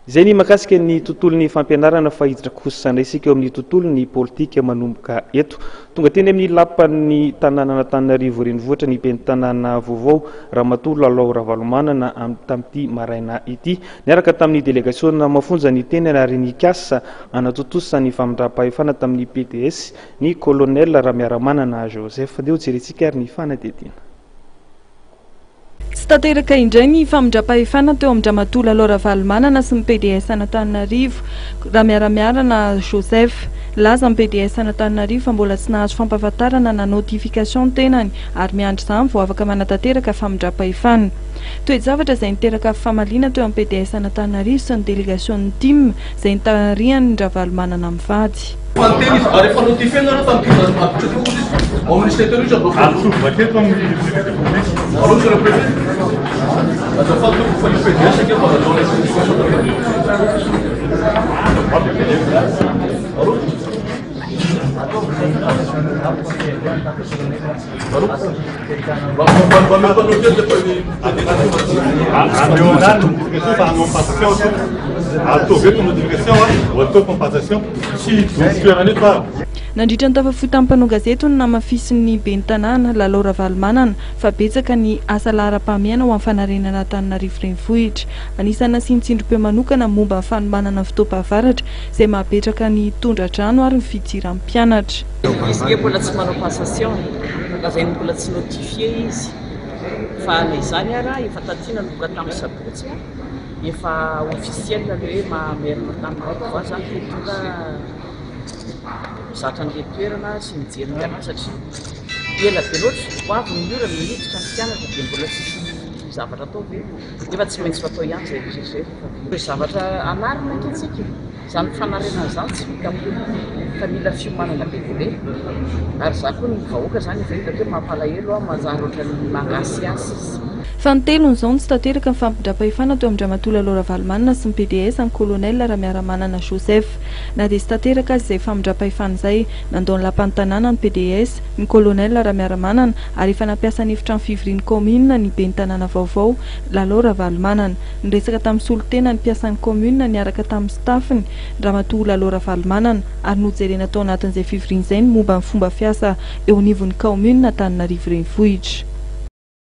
Izay ny makasika ny tontolon'ny fampianarana fahiditra kosana isika eo amin'ny tontolon'ny politika manomboka eto. Tonga teny amin'ny lapan'ny tanàna Antananarivo renivohitra ny ben'ny tanàna vaovao Ramatoa Lalao Ravalomanana tamin'ity maraina ity. Niaraka tamin'ny délégation mafonja ny teny ary nikasa anatotosa ny famindram-pahefana tamin'ny PDS ny colonel Ramiaramanana Joseph. Deo jerentsika ary ny fanadidina. Tsy tanteraka indray ny famindram-pahefana teo amin'ny Ramatoa Lalao Ravalomanana sy ny PDS Antananarivo Ramiaramiarana Joseph. Laza amin'ny PDS Antananarivo fa mbola tsy nahazo fampahafantarana na notification tenany ary miandry izany vao afaka manatanteraka famindram-pahefana. Toe-javatra izay niteraka famalina teo amin'ny PDS Antananarivo sy ny délégation team izay nitarihany Ravalomanana amin'ny vady. Rehefa notifiena ao ministère izy aloha vaketo amin'ny alors monsieur le préfet azafady fa ny PDS ake mba dans les situations Nandritra ny tafafoty amin'ny mpanao gazety ny namafisin'ny ben'ny tanàna Lalao Ravalomanana fa betsaka ny asa lahara-pahamehana ho amin'ny fanarenana Antananarivo renivohitra. Anisany nasian-tsindrom-peo manokana momba ny fanomanana fotoam-pahavaratra izay mahapetraka ny tondra-drano ary ny fidiran'ny mpianatra. Izy mbola tsy manao passation, lazainy mbola tsy notifié izy. Fa izany ara efa tatiana noboka tamin'ny sabotsy efa officiel hoe mamerina tamin'ny fa zany fitonga zatra an'ilay toerana sy mijery ny mpianatra satria ela be loatra ho avy ny orana miditra ny mpianatra dia mbola tsy zavatra atao be efa tsy maintsy fatao ihany zay rehetra zavatra anarina anketsika izany fanarenana izany tsy mikapoly fa mila fiomanana bebe ary za koa ny vahoaka zany efa hitako hoe mampalahelo manjary ohatran'ny mangasiasy izy. Fa ny telon'izao tsy tanteraka ny fampindram-pahefana teo amin'ny Ramatoa Lalao Ravalomanana sy ny PDS ny colonel Ramiaramanana Joseph. Na dia tsy tanteraka azy izay famindram-pahefana izay nandao ny lapan'ny tanàna ny PDS ny colonel Ramiaramanana ary efa nampiasa ny efitrano fivorian'ny commune ny ben'ny tanàna vaovao Lalao Ravalomanana. Niresaka tamin'ny solotena ny mpiasan'ny commune niaraka tamin'ny staffiny Ramatoa Lalao Ravalomanana ary nojerena tao anatin'izay fivoriana izay ny momba ny fomba fiasa eo anivon'ny commune Antananarivo renivohitra.